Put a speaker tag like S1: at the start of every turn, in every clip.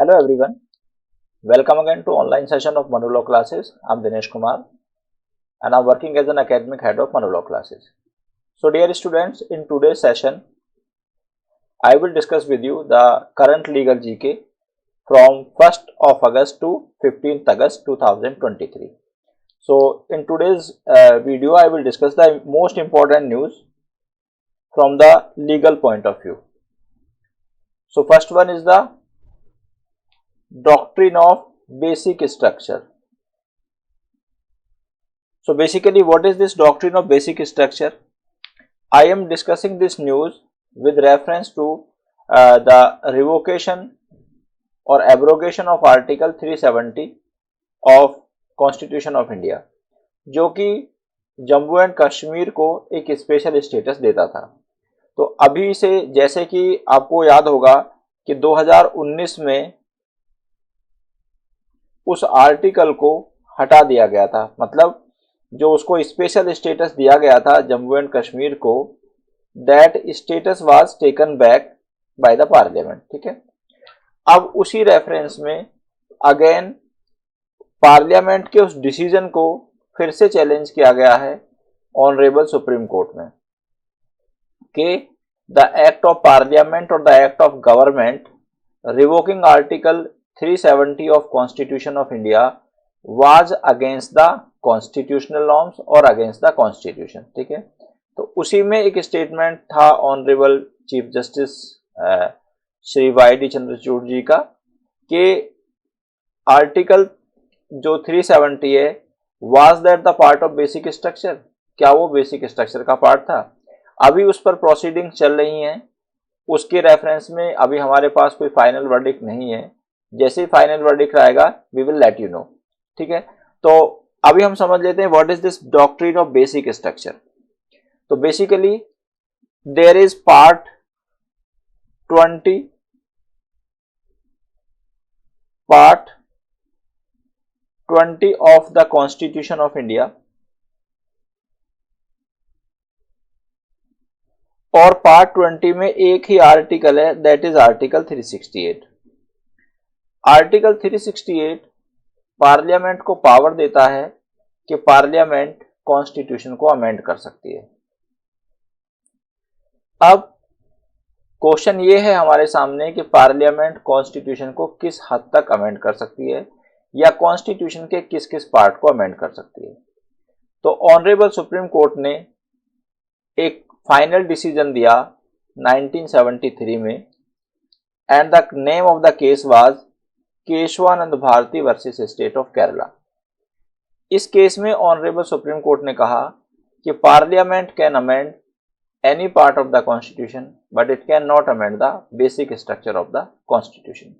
S1: Hello everyone, welcome again to online session of Manulaw classes. I'm Dinesh Kumar and I'm working as an academic head of Manulaw classes. So dear students, in today's session, I will discuss with you the current legal GK from 1st of August to 15th August 2023. So in today's video, I will discuss the most important news from the legal point of view. So first one is the doctrine of basic structure. So basically, what is this doctrine of basic structure? I am discussing this news with reference to the revocation or abrogation of Article 370 of Constitution of India, जो कि Jammu and Kashmir को एक special status देता था। तो अभी से, जैसे कि आपको याद होगा कि 2019 में उस आर्टिकल को हटा दिया गया था, मतलब जो उसको स्पेशल स्टेटस दिया गया था जम्मू एंड कश्मीर को, that status was taken back by the parliament. ठीक है, अब उसी रेफरेंस में अगेन पार्लियामेंट के उस डिसीजन को फिर से चैलेंज किया गया है ऑनरेबल सुप्रीम कोर्ट में कि द एक्ट ऑफ पार्लियामेंट और the act of government revoking article 370 of Constitution of India was against the constitutional norms और against the Constitution। ठीक है, तो उसी में एक स्टेटमेंट था honourable chief justice Shri Y D Chandrachud ji का कि आर्टिकल जो 370 है was that the part of basic structure, क्या वो बेसिक स्ट्रक्चर का पार्ट था? अभी उस पर प्रोसीडिंग चल रही हैं, उसके रेफरेंस में अभी हमारे पास कोई फाइनल वर्डिक्ट नहीं है। जैसे ही फाइनल वर्डिक्ट आएगा we will let you know. ठीक है, तो अभी हम समझ लेते हैं what is this doctrine of basic structure. तो basically there is part 20 of the constitution of India और पार्ट 20 में एक ही आर्टिकल है, that is article 368। Article 368 parliament को पावर देता है कि पार्लियामेंट कॉन्स्टिट्यूशन को अमेंड कर सकती है। अब क्वेश्चन ये है हमारे सामने कि पार्लियामेंट कॉन्स्टिट्यूशन को किस हद तक अमेंड कर सकती है या कॉन्स्टिट्यूशन के किस किस पार्ट को अमेंड कर सकती है। तो ऑनरेबल सुप्रीम कोर्ट ने एक फाइनल डिसीजन दिया 1973 में and the name of the case was Kesavananda Bharati versus state of Kerala. इस केस में ऑनरेबल सुप्रीम कोर्ट ने कहा कि parliament can amend any part of the constitution but it can not amend the basic structure of the constitution.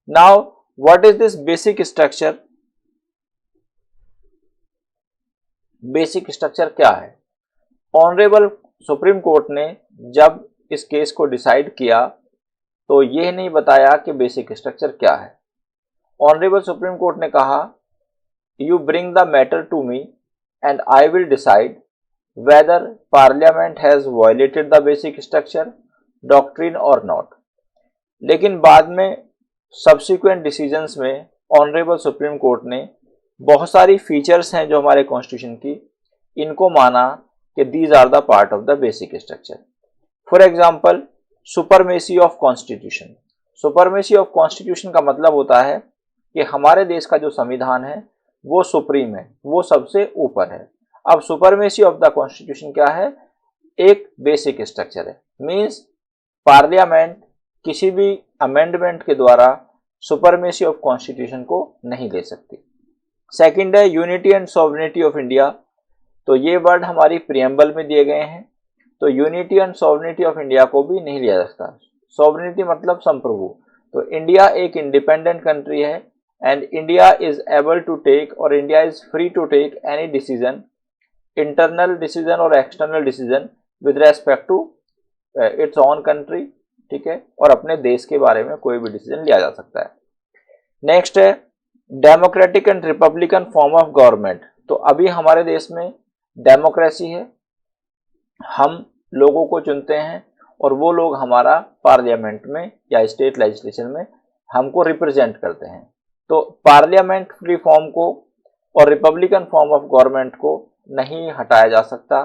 S1: Now what is this basic structure? Basic structure क्या है? Honourable supreme court ने जब इस case को decide किया तो यह नहीं बताया कि बेसिक स्ट्रक्चर क्या है। ऑनरेबल सुप्रीम कोर्ट ने कहा you bring the matter to me and I will decide whether parliament has violated the basic structure doctrine और नॉट। लेकिन बाद में सब्सिक्वेंट डिसीजंस में ऑनरेबल सुप्रीम कोर्ट ने बहुत सारी फीचर्स हैं जो हमारे कॉन्स्टिट्यूशन की, इनको माना कि these are the part of the basic structure. For example supremacy of constitution. Supremacy of constitution का मतलब होता है कि हमारे देश का जो संविधान है वो सुप्रीम है, वो सबसे ऊपर है। अब सुपरमेसी ऑफ द कॉन्स्टिट्यूशन क्या है? एक बेसिक स्ट्रक्चर है, मींस पार्लियामेंट किसी भी अमेंडमेंट के द्वारा सुपरमेसी ऑफ कॉन्स्टिट्यूशन को नहीं ले सकती। सेकंड है unity and sovereignty of India. तो ये वर्ड हमारी प्रियम्बल में दिए गए हैं, तो unity and sovereignty of India को भी नहीं लिया जा सकता। सॉवरेनिटी मतलब संप्रभु। तो इंडिया एक इंडिपेंडेंट कंट्री है and India is able to take और India is free to take any decision, internal decision और external decision with respect to its own country. ठीक है, और अपने देश के बारे में कोई भी डिसीजन लिया जा सकता है। नेक्स्ट है democratic and Republican form of government. तो अभी हमारे देश में डेमोक्रेसी है, हम लोगों को चुनते हैं और वो लोग हमारा पार्लियामेंट में या स्टेट लेजिस्लेशन में हमको रिप्रेजेंट करते हैं। तो पार्लियामेंट्री फॉर्म को और रिपब्लिकन फॉर्म ऑफ गवर्नमेंट को नहीं हटाया जा सकता।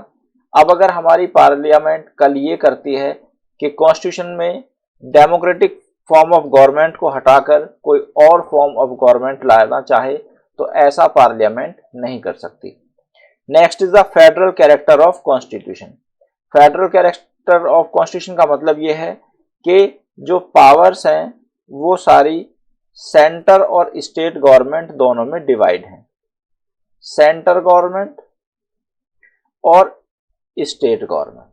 S1: अब अगर हमारी पार्लियामेंट कल ये करती है कि कॉन्स्टिट्यूशन में डेमोक्रेटिक फॉर्म ऑफ गवर्नमेंट को हटाकर कोई और फॉर्म ऑफ गवर्नमेंट लाना चाहे तो ऐसा पार्लियामेंट नहीं कर सकती। Next is the federal character of constitution. Federal character of constitution का मतलब ये है कि जो पावर्स हैं वो सारी सेंटर और स्टेट गवर्नमेंट दोनों में डिवाइड हैं। सेंटर गवर्नमेंट और स्टेट गवर्नमेंट,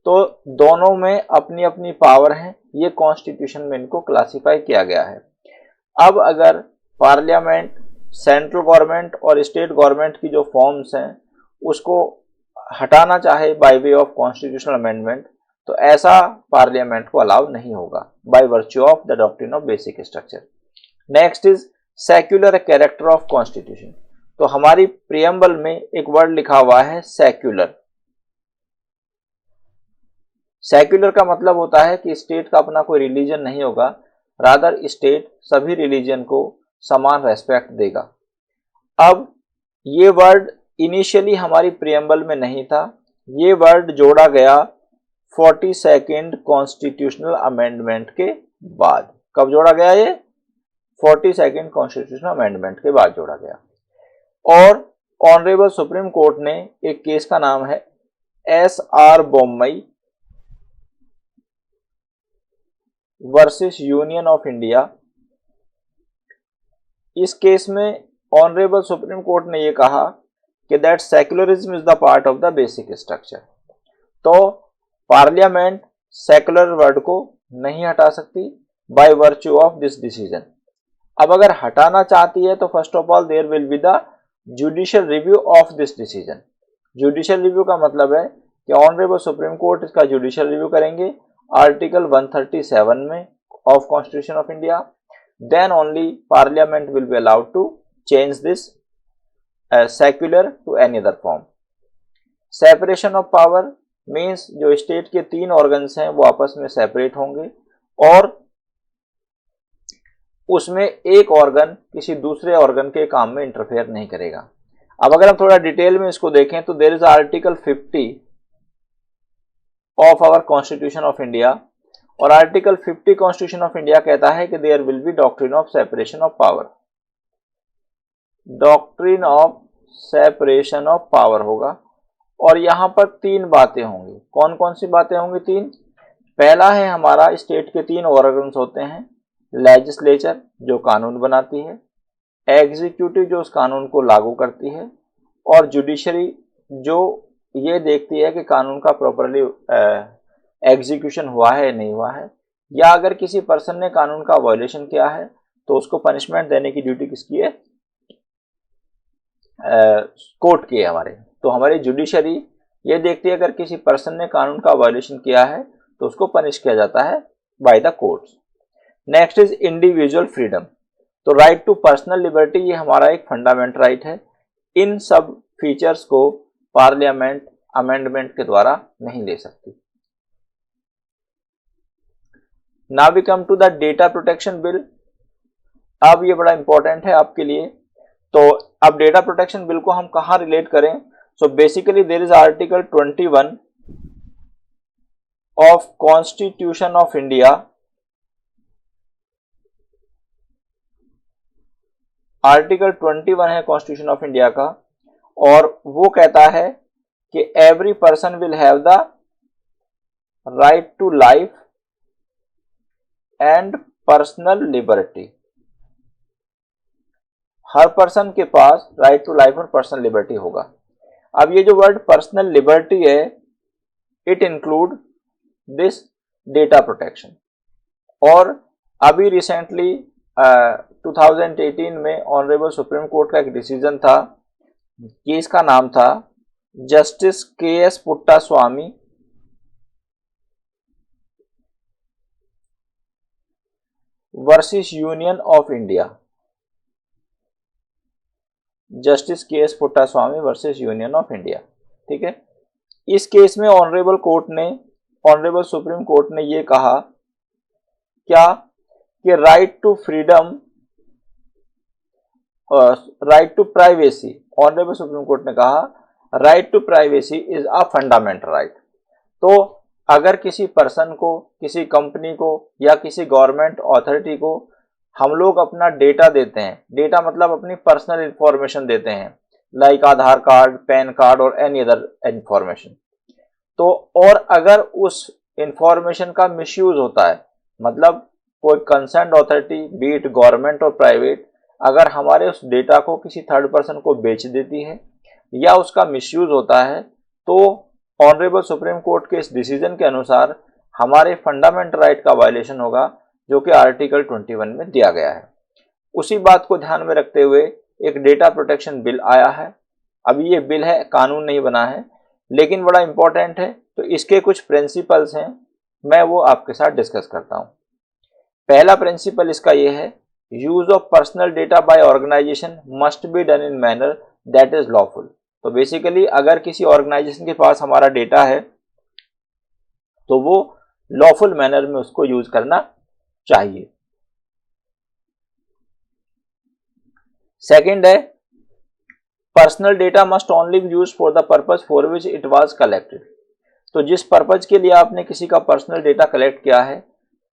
S1: तो दोनों में अपनी अपनी पावर है। ये कॉन्स्टिट्यूशन में इनको क्लासिफाई किया गया है। अब अगर पार्लियामेंट सेंट्रल गवर्नमेंट और स्टेट गवर्नमेंट की जो फॉर्म्स हैं उसको हटाना चाहे by way of constitutional amendment, तो ऐसा पार्लियामेंट को अलाउ नहीं होगा bye virtue of the doctrine of basic structure. Next is secular character of constitution. तो हमारी प्रियम्बल में एक वर्ड लिखा हुआ है सेक्युलर। सेक्युलर का मतलब होता है कि स्टेट का अपना कोई रिलीजन नहीं होगा, रादर स्टेट सभी रिलीजन को समान रेस्पेक्ट देगा। अब ये वर्ड इनिशियली हमारी प्रियम्बल में नहीं था, ये वर्ड जोड़ा गया 42nd कॉन्स्टिट्यूशनल अमेंडमेंट के बाद। कब जोड़ा गया ये? 42nd कॉन्स्टिट्यूशनल अमेंडमेंट के बाद जोड़ा गया। और ऑनरेबल सुप्रीम कोर्ट ने एक केस का नाम है SR Bommai versus union of India. इस केस में ऑनरेबल सुप्रीम कोर्ट ने यह कहा कि that secularism is the part of the basic structure. तो पार्लियामेंट सेक्युलर वर्ड को नहीं हटा सकती by virtue of this decision. अब अगर हटाना चाहती है तो first of all there will be the judicial review of this decision. Judicial review का मतलब है कि ऑनरेबल सुप्रीम कोर्ट इसका जुडिशियल रिव्यू करेंगे आर्टिकल 137 में of constitution of India. Then only parliament will be allowed to change this secular to any other form. Separation of power means जो state के 3 organs हैं वो आपस में सेपरेट होंगे और उसमें एक ऑर्गन किसी दूसरे ऑर्गन के काम में इंटरफेयर नहीं करेगा। अब अगर हम थोड़ा डिटेल में इसको देखें तो there is article 50 of our constitution of India, और आर्टिकल 50 कॉन्स्टिट्यूशन ऑफ इंडिया कहता है कि there will be doctrine of separation of power. Doctrine of separation of power होगा और यहां पर 3 बातें होंगी। कौन कौन सी बातें होंगी? 3। पहला है हमारा स्टेट के 3 ऑर्गन्स होते हैं। लेजिस्लेचर जो कानून बनाती है, एग्जीक्यूटिव जो उस कानून को लागू करती है, और जुडिशरी जो ये देखती है कि कानून का प्रॉपरली एग्जीक्यूशन हुआ है नहीं हुआ है, या अगर किसी पर्सन ने कानून का वायलेशन किया है तो उसको पनिशमेंट देने की ड्यूटी किसकी है? कोर्ट की है हमारे। तो हमारी जुडिशरी ये देखती है अगर किसी पर्सन ने कानून का वायलेशन किया है तो उसको पनिश किया जाता है by the courts. Next is individual freedom. तो राइट टू पर्सनल लिबर्टी ये हमारा एक फंडामेंटल राइट है। इन सब फीचर्स को पार्लियामेंट अमेंडमेंट के द्वारा नहीं ले सकती। Now we come to the data protection bill. अब ये बड़ा इंपॉर्टेंट है आपके लिए। तो अब डेटा प्रोटेक्शन बिल को हम कहां रिलेट करें? So basically there is article 21 of constitution of India. Article 21 है कॉन्स्टिट्यूशन ऑफ इंडिया का, और वो कहता है कि every person will have the right to life and personal liberty. हर पर्सन के पास राइट टू लाइफ और पर्सनल लिबर्टी होगा। अब ये जो वर्ड पर्सनल लिबर्टी है, it include this data protection. और अभी रिसेंटली 2018 में ऑनरेबल सुप्रीम कोर्ट का एक डिसीजन था, केस का नाम था justice KS Puttaswamy versus union of India. Justice KS Puttaswamy versus union of India. ठीक है। इस केस में ऑनरेबल सुप्रीम कोर्ट ने ये कहा क्या कि right to freedom, right to privacy, honourable supreme court ने कहा right to privacy is a fundamental right. तो अगर किसी पर्सन को, किसी कंपनी को या किसी गवर्नमेंट अथॉरिटी को हम लोग अपना डेटा देते हैं, डेटा मतलब अपनी पर्सनल इंफॉर्मेशन देते हैं, लाइक आधार कार्ड, पैन कार्ड और एनी अदर इंफॉर्मेशन, तो और अगर उस इंफॉर्मेशन का मिसयूज होता है, मतलब कोई concerned authority, B it government और प्राइवेट, अगर हमारे उस डेटा को किसी थर्ड पर्सन को बेच देती है या उसका मिसयूज होता है, तो ऑनरेबल सुप्रीम कोर्ट के इस डिसीजन के अनुसार हमारे फंडामेंटल राइट का वायलेशन होगा, जो कि आर्टिकल 21 में दिया गया है। उसी बात को ध्यान में रखते हुए एक डेटा प्रोटेक्शन बिल आया है। अभी ये बिल है, कानून नहीं बना है, लेकिन बड़ा इंपॉर्टेंट है, तो इसके कुछ प्रिंसिपल्स हैं, मैं वो आपके साथ डिस्कस करता हूँ। पहला प्रिंसिपल इसका ये है, use of personal data by organisation must be done in manner that is lawful. तो बेसिकली अगर किसी ऑर्गेनाइजेशन के पास हमारा डेटा है तो वो लॉफुल मैनर में उसको यूज करना चाहिए। सेकंड है, personal data must only be used for the purpose for which it was collected. तो जिस पर्पज के लिए आपने किसी का पर्सनल डेटा कलेक्ट किया है,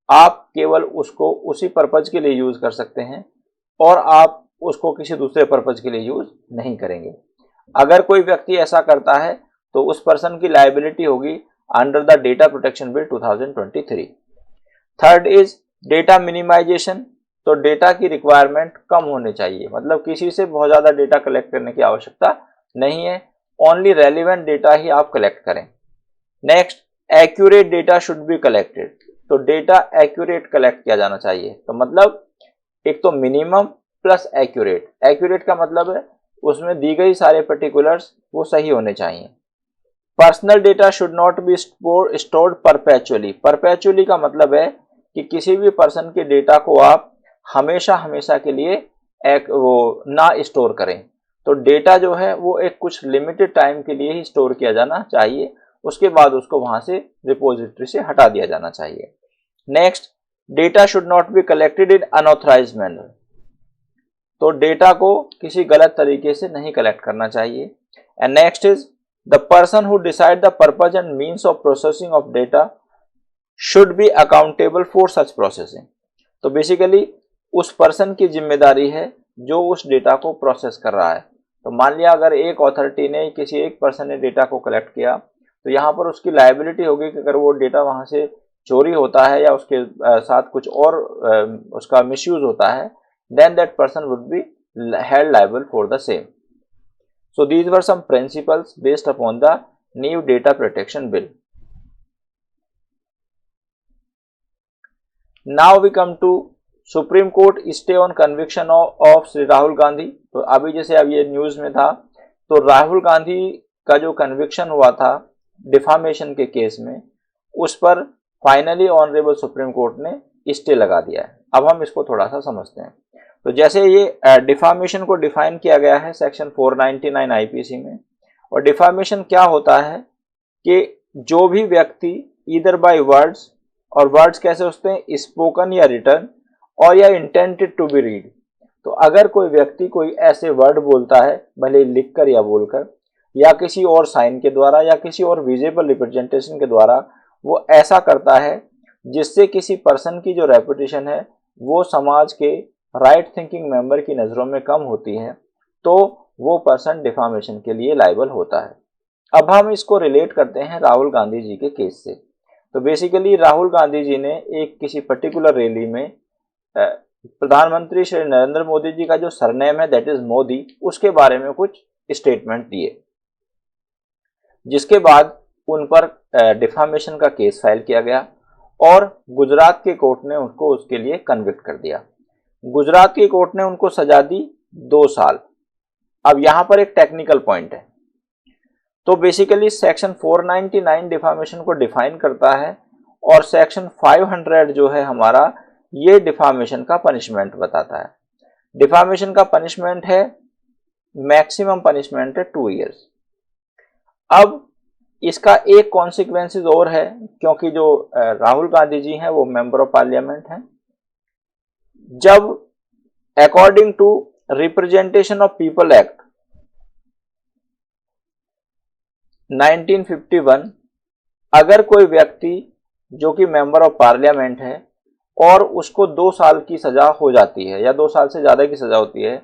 S1: आप केवल उसको उसी पर्पज के लिए यूज कर सकते हैं और आप उसको किसी दूसरे पर्पज के लिए यूज नहीं करेंगे। अगर कोई व्यक्ति ऐसा करता है तो उस पर्सन की लायबिलिटी होगी under the data protection bill 2023। Third is data minimisation. तो डेटा की रिक्वायरमेंट कम होनी चाहिए, मतलब किसी से बहुत ज्यादा डेटा कलेक्ट करने की आवश्यकता नहीं है, ओनली रेलिवेंट डेटा ही आप कलेक्ट करें। Next, accurate data should be collected. तो डेटा एक्यूरेट कलेक्ट किया जाना चाहिए। तो मतलब एक तो मिनिमम प्लस एक्यूरेट। एक्यूरेट का मतलब है उसमें दी गई सारे पर्टिकुलर्स वो सही होने चाहिए। Personal data should not be stored perpetually. Perpetually का मतलब है कि किसी भी पर्सन के डेटा को आप हमेशा हमेशा के लिए वो ना स्टोर करें। तो डेटा जो है वो एक कुछ लिमिटेड टाइम के लिए ही स्टोर किया जाना चाहिए, उसके बाद उसको वहां से रिपोजिटरी से हटा दिया जाना चाहिए। Next, data should not be collected in unauthorised manner. तो डेटा को किसी गलत तरीके से नहीं कलेक्ट करना चाहिए। And next is the person who decide the purpose and means of processing of data should be accountable for such processing. तो बेसिकली उस पर्सन की जिम्मेदारी है जो उस डेटा को प्रोसेस कर रहा है। तो मान लिया अगर एक अथॉरिटी ने, किसी एक पर्सन ने डेटा को कलेक्ट किया, तो यहाँ पर उसकी लायबिलिटी होगी कि अगर वो डेटा वहां से चोरी होता है या उसके साथ कुछ और उसका मिसयूज होता है, then that person would be held liable for the same. So these were some principles based upon the new data protection bill. Now we come to Supreme Court stay on conviction of Sri Rahul Gandhi. तो अभी जैसे अब ये news में था, तो राहुल गांधी का जो कन्विक्शन हुआ था डिफामेशन के केस में, उस पर फाइनली ऑनरेबल सुप्रीम कोर्ट ने स्टे लगा दिया है। अब हम इसको थोड़ा सा समझते हैं। तो जैसे ये डिफामेशन को डिफाइन किया गया है सेक्शन 499 आईपीसी में, और डिफामेशन क्या होता है कि जो भी व्यक्ति ईदर बाय वर्ड्स, और वर्ड्स कैसे होते हैं, स्पोकन या रिटन, और या इंटेंटेड टू बी रीड। तो अगर कोई व्यक्ति कोई ऐसे वर्ड बोलता है, भले लिखकर या बोलकर, या किसी और साइन के द्वारा या किसी और विजिबल रिप्रेजेंटेशन के द्वारा, वो ऐसा करता है जिससे किसी पर्सन की जो रेपुटेशन है वो समाज के राइट थिंकिंग मेंबर की नज़रों में कम होती है, तो वो पर्सन डिफामेशन के लिए लायबल होता है। अब हम इसको रिलेट करते हैं राहुल गांधी जी के केस से। तो बेसिकली राहुल गांधी जी ने एक किसी पर्टिकुलर रैली में प्रधानमंत्री श्री नरेंद्र मोदी जी का जो सरनेम है दैट इज मोदी, उसके बारे में कुछ स्टेटमेंट दिए, जिसके बाद उन पर डिफामेशन का केस फाइल किया गया और गुजरात के कोर्ट ने उनको उसके लिए कन्विक्ट कर दिया। गुजरात की कोर्ट ने उनको सजा दी 2 साल। अब यहां पर एक टेक्निकल पॉइंट है। तो बेसिकली सेक्शन 499 डिफामेशन को डिफाइन करता है और सेक्शन 500 जो है हमारा, ये डिफामेशन का पनिशमेंट बताता है। डिफामेशन का पनिशमेंट है, मैक्सिमम पनिशमेंट है 2 इयर्स। अब इसका एक कॉन्सिक्वेंसेस और है, क्योंकि जो राहुल गांधी जी हैं वो मेंबर ऑफ पार्लियामेंट हैं, जब according to representation of people act 1951, अगर कोई व्यक्ति जो कि मेंबर ऑफ पार्लियामेंट है और उसको 2 साल की सजा हो जाती है या 2 साल से ज्यादा की सजा होती है,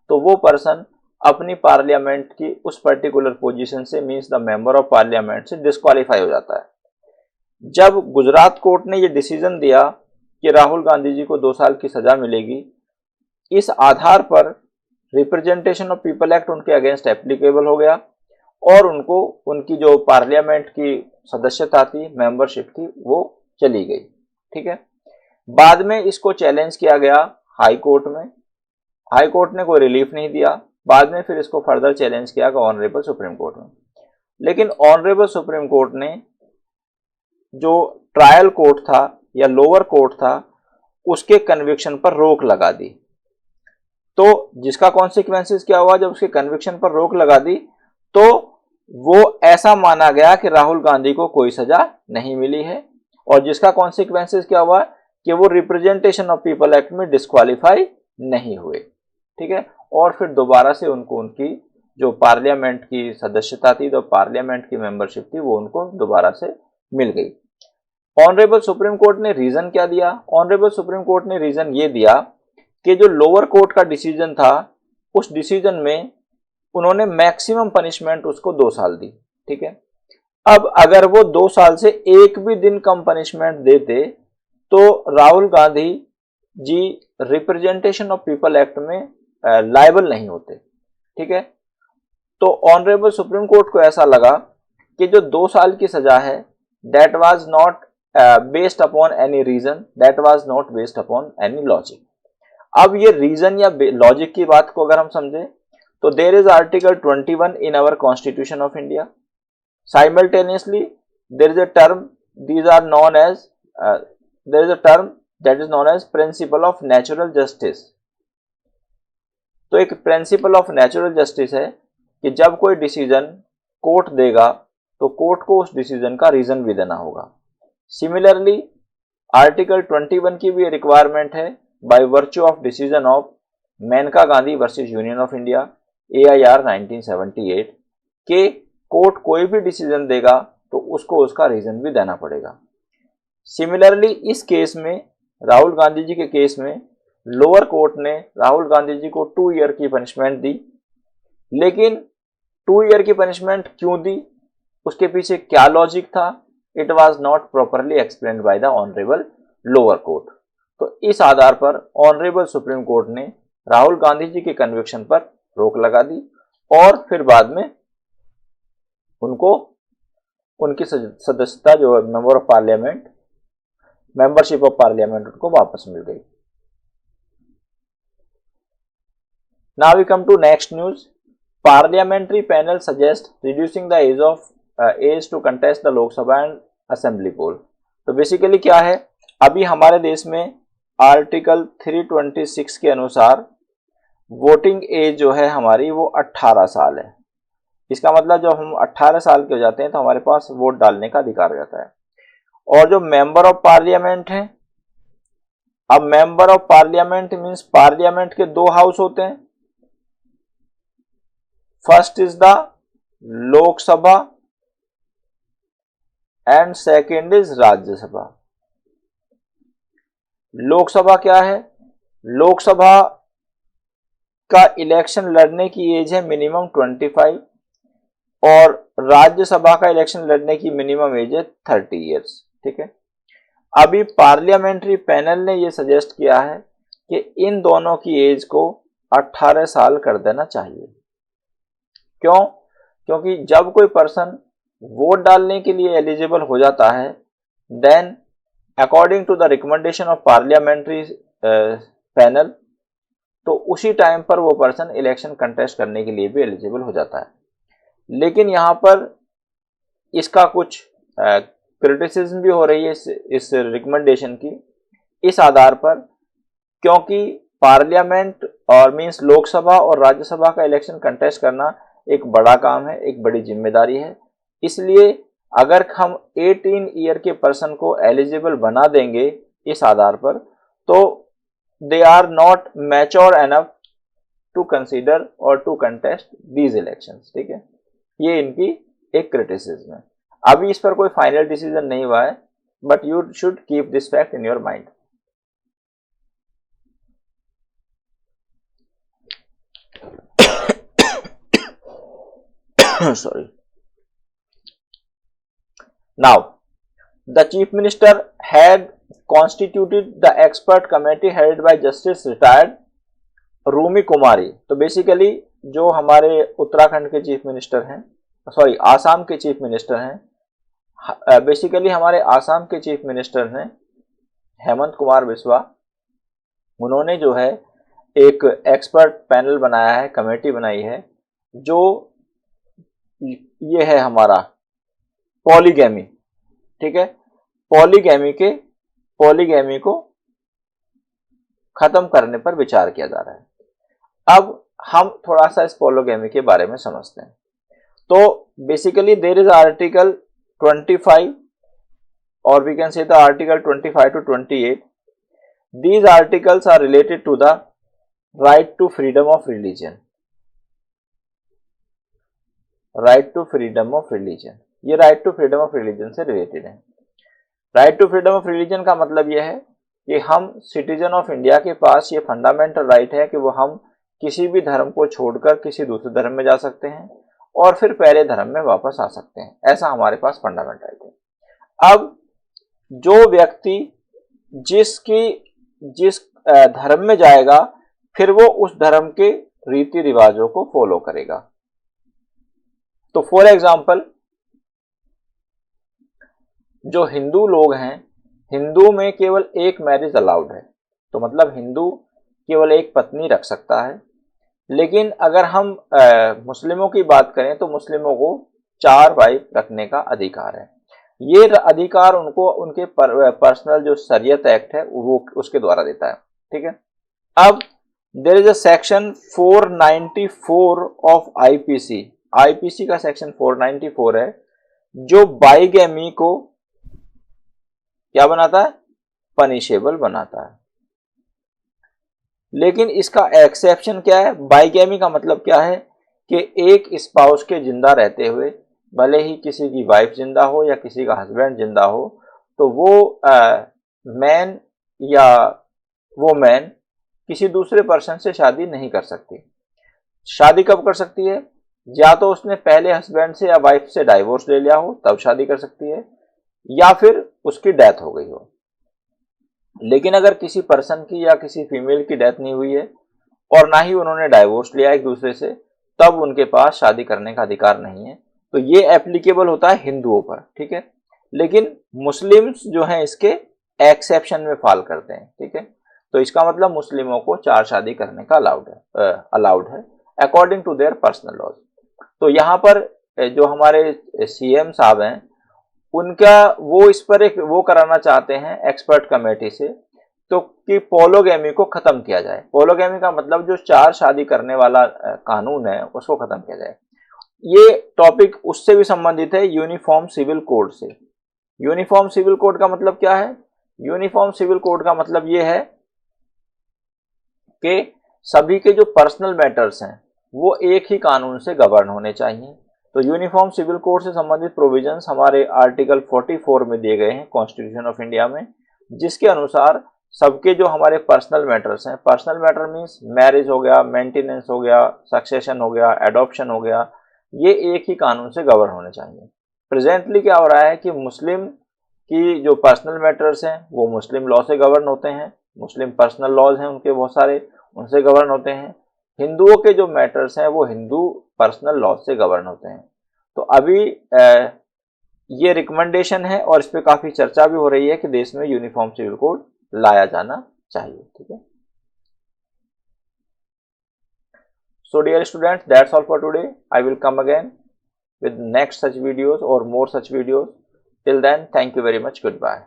S1: तो वो पर्सन अपनी पार्लियामेंट की उस पर्टिकुलर पोजीशन से, means the member of parliament से डिस्क्वालीफाई हो जाता है। जब गुजरात कोर्ट ने ये डिसीजन दिया कि राहुल गांधी जी को 2 साल की सजा मिलेगी, इस आधार पर रिप्रेजेंटेशन ऑफ पीपल एक्ट उनके अगेंस्ट एप्लीकेबल हो गया और उनको उनकी जो पार्लियामेंट की सदस्यता थी, मेंबरशिप थी, वो चली गई। ठीक है। बाद में इसको चैलेंज किया गया हाई कोर्ट में, हाई कोर्ट ने कोई रिलीफ नहीं दिया। बाद में फिर इसको फर्दर चैलेंज किया गया ऑनरेबल सुप्रीम कोर्ट में, लेकिन ऑनरेबल सुप्रीम कोर्ट ने जो ट्रायल कोर्ट था या लोअर कोर्ट था उसके कन्विक्शन पर रोक लगा दी। तो जिसका कॉन्सिक्वेंसेस क्या हुआ, जब उसके कन्विक्शन पर रोक लगा दी तो वो ऐसा माना गया कि राहुल गांधी को कोई सजा नहीं मिली है, और जिसका कॉन्सिक्वेंसेस क्या हुआ कि वो रिप्रेजेंटेशन ऑफ पीपल एक्ट में डिस्क्वालीफाई नहीं हुए। ठीक है। और फिर दोबारा से उनको उनकी जो पार्लियामेंट की सदस्यता थी, जो पार्लियामेंट की मेंबरशिप थी, वो उनको दोबारा से मिल गई। ऑनरेबल सुप्रीम कोर्ट ने रीजन क्या दिया? ऑनरेबल सुप्रीम कोर्ट ने रीजन ये दिया कि जो लोअर कोर्ट का डिसीजन था, उस डिसीजन में उन्होंने मैक्सिमम पनिशमेंट उसको 2 साल दी। ठीक है। अब अगर वो 2 साल से एक भी दिन कम पनिशमेंट देते तो Rahul Gandhi ji representation of people act में लायबल नहीं होते। ठीक है। तो ऑनरेबल सुप्रीम कोर्ट को ऐसा लगा कि जो 2 साल की सजा है, that was not based upon any reason, that was not based upon any logic. अब ये रीजन या लॉजिक की बात को अगर हम समझें तो there is article 21 in our constitution of India. Simultaneously there is a term, these are known as there is a term that is known as principle of natural justice. तो एक प्रिंसिपल ऑफ नेचुरल जस्टिस है कि जब कोई decision court देगा तो court को उस डिसीजन का रीजन भी देना होगा। सिमिलरली आर्टिकल 21 की भी रिक्वायरमेंट है by virtue of decision of Maneka Gandhi versus union of India AIR 1978 के कोर्ट कोई भी डिसीजन देगा तो उसको उसका रीजन भी देना पड़ेगा। सिमिलरली इस केस में, राहुल गांधी जी के केस में, लोअर कोर्ट ने राहुल गांधी जी को 2 ईयर की पनिशमेंट दी, लेकिन 2 ईयर की पनिशमेंट क्यों दी, उसके पीछे क्या लॉजिक था, it was not properly explained by the honourable lower court. तो इस आधार पर ऑनरेबल सुप्रीम कोर्ट ने राहुल गांधी जी के कन्विक्शन पर रोक लगा दी और फिर बाद में उनको उनकी सदस्यता जो member of parliament, membership of parliament, उनको वापस मिल गई। Now we come to next news. Parliamentary panel suggests reducing the age to contest the Lok Sabha and Assembly poll. तो बेसिकली क्या है, अभी हमारे देश में आर्टिकल 326 के अनुसार वोटिंग एज जो है हमारी वो 18 साल है। इसका मतलब जब हम 18 साल के हो जाते हैं तो हमारे पास वोट डालने का अधिकार हो जाता है। और जो मेंबर ऑफ पार्लियामेंट है, अब member of parliament means parliament के 2 हाउस होते हैं। First is the Lok Sabha and second is Rajya Sabha. Lok Sabha क्या है? लोकसभा का इलेक्शन लड़ने की एज है मिनिमम 25 और राज्यसभा का इलेक्शन लड़ने की मिनिमम एज है 30 इयर्स। ठीक है। अभी पार्लियामेंट्री पैनल ने यह सजेस्ट किया है कि इन दोनों की एज को 18 साल कर देना चाहिए। क्यों? क्योंकि जब कोई पर्सन वोट डालने के लिए एलिजिबल हो जाता है, then according to the recommendation of parliamentary panel, तो उसी टाइम पर वो पर्सन इलेक्शन कंटेस्ट करने के लिए भी एलिजिबल हो जाता है। लेकिन यहाँ पर इसका कुछ क्रिटिसिज्म भी हो रही है इस रिकमेंडेशन की, इस आधार पर क्योंकि पार्लियामेंट और मींस लोकसभा और राज्यसभा का इलेक्शन कंटेस्ट करना एक बड़ा काम है, एक बड़ी जिम्मेदारी है। इसलिए अगर हम 18 ईयर के पर्सन को एलिजिबल बना देंगे इस आधार पर, तो they are not mature enough to consider or to contest these elections। ठीक है, ये इनकी एक क्रिटिसिज्म है। अभी इस पर कोई फाइनल डिसीजन नहीं हुआ है, but you should keep this fact in your mind. Sorry. Now, the Chief Minister had constituted the expert committee headed by Justice retired Rumi Kumari. तो बेसिकली जो हमारे उत्तराखंड के चीफ मिनिस्टर हैं, सॉरी आसाम के चीफ मिनिस्टर हैं, बेसिकली हमारे आसाम के चीफ मिनिस्टर हैं हेमंत कुमार बिस्वा। उन्होंने जो है एक एक्सपर्ट पैनल बनाया है, कमेटी बनाई है, जो ये है हमारा पॉलीगैमी। ठीक है, पॉलीगैमी को खत्म करने पर विचार किया जा रहा है। अब हम थोड़ा सा इस पॉलीगैमी के बारे में समझते हैं। तो बेसिकली देयर इज आर्टिकल 25 और we can say the article 25 to 28। These articles are related to the right to freedom of religion. Right to freedom of religion, ये right to freedom of religion से related है। Right to freedom of religion का मतलब यह है कि हम citizen of India के पास ये फंडामेंटल राइट है कि वो हम किसी भी धर्म को छोड़कर किसी दूसरे धर्म में जा सकते हैं और फिर पहले धर्म में वापस आ सकते हैं। ऐसा हमारे पास फंडामेंटल राइट है। अब जो व्यक्ति जिस धर्म में जाएगा, फिर वो उस धर्म के रीति रिवाजों को फॉलो करेगा। तो फॉर एग्जाम्पल, जो हिंदू लोग हैं, हिंदू में केवल एक मैरिज अलाउड है, तो मतलब हिंदू केवल एक पत्नी रख सकता है। लेकिन अगर हम मुस्लिमों की बात करें तो मुस्लिमों को 4 वाइफ रखने का अधिकार है। ये अधिकार उनको उनके पर्सनल जो शरीयत एक्ट है वो उसके द्वारा देता है। ठीक है, अब there is a section 494 of IPC. IPC का सेक्शन 494 है जो बाइगैमी को क्या बनाता है, पनिशेबल बनाता है। लेकिन इसका एक्सेप्शन क्या है? बाइगैमी का मतलब क्या है कि एक स्पाउस के जिंदा रहते हुए, भले ही किसी की वाइफ जिंदा हो या किसी का हस्बैंड जिंदा हो, तो वो मैन या वोमैन किसी दूसरे पर्सन से शादी नहीं कर सकती। शादी कब कर सकती है? या तो उसने पहले हस्बैंड से या वाइफ से डाइवोर्स ले लिया हो तब शादी कर सकती है, या फिर उसकी डेथ हो गई हो। लेकिन अगर किसी पर्सन की या किसी फीमेल की डेथ नहीं हुई है और ना ही उन्होंने डाइवोर्स लिया एक दूसरे से, तब उनके पास शादी करने का अधिकार नहीं है। तो ये एप्लीकेबल होता है हिंदुओं पर। ठीक है, लेकिन मुस्लिम्स जो हैं इसके एक्सेप्शन में फॉल करते हैं। ठीक है, तो इसका मतलब मुस्लिमों को 4 शादी करने का अलाउड है according to their personal laws. तो यहाँ पर जो हमारे सीएम साहब हैं, उनका वो इस पर एक वो कराना चाहते हैं एक्सपर्ट कमेटी से, तो कि पोलोगैमी को खत्म किया जाए। पोलोगैमी का मतलब जो 4 शादी करने वाला कानून है उसको खत्म किया जाए। ये टॉपिक उससे भी संबंधित है, यूनिफॉर्म सिविल कोड से। यूनिफॉर्म सिविल कोड का मतलब क्या है? यूनिफॉर्म सिविल कोड का मतलब ये है कि सभी के जो पर्सनल मैटर्स हैं वो एक ही कानून से गवर्न होने चाहिए। तो यूनिफॉर्म सिविल कोड से संबंधित प्रोविजंस हमारे आर्टिकल 44 में दिए गए हैं कॉन्स्टिट्यूशन ऑफ इंडिया में, जिसके अनुसार सबके जो हमारे पर्सनल मैटर्स हैं, पर्सनल मैटर मीन्स मैरिज हो गया, मेंटेनेंस हो गया, सक्सेशन हो गया, एडॉप्शन हो गया, ये एक ही कानून से गवर्न होने चाहिए। प्रेजेंटली क्या हो रहा है कि मुस्लिम की जो पर्सनल मैटर्स हैं वो मुस्लिम लॉ से गवर्न होते हैं, मुस्लिम पर्सनल लॉज हैं उनके बहुत सारे, उनसे गवर्न होते हैं। हिंदुओं के जो मैटर्स हैं वो हिंदू पर्सनल लॉ से गवर्न होते हैं। तो अभी ये रिकमेंडेशन है और इस पर काफी चर्चा भी हो रही है कि देश में यूनिफॉर्म सिविल कोड लाया जाना चाहिए। ठीक है, so dear students, that's all for today. I will come again with next such videos or more such videos. Till then, thank you very much. Goodbye.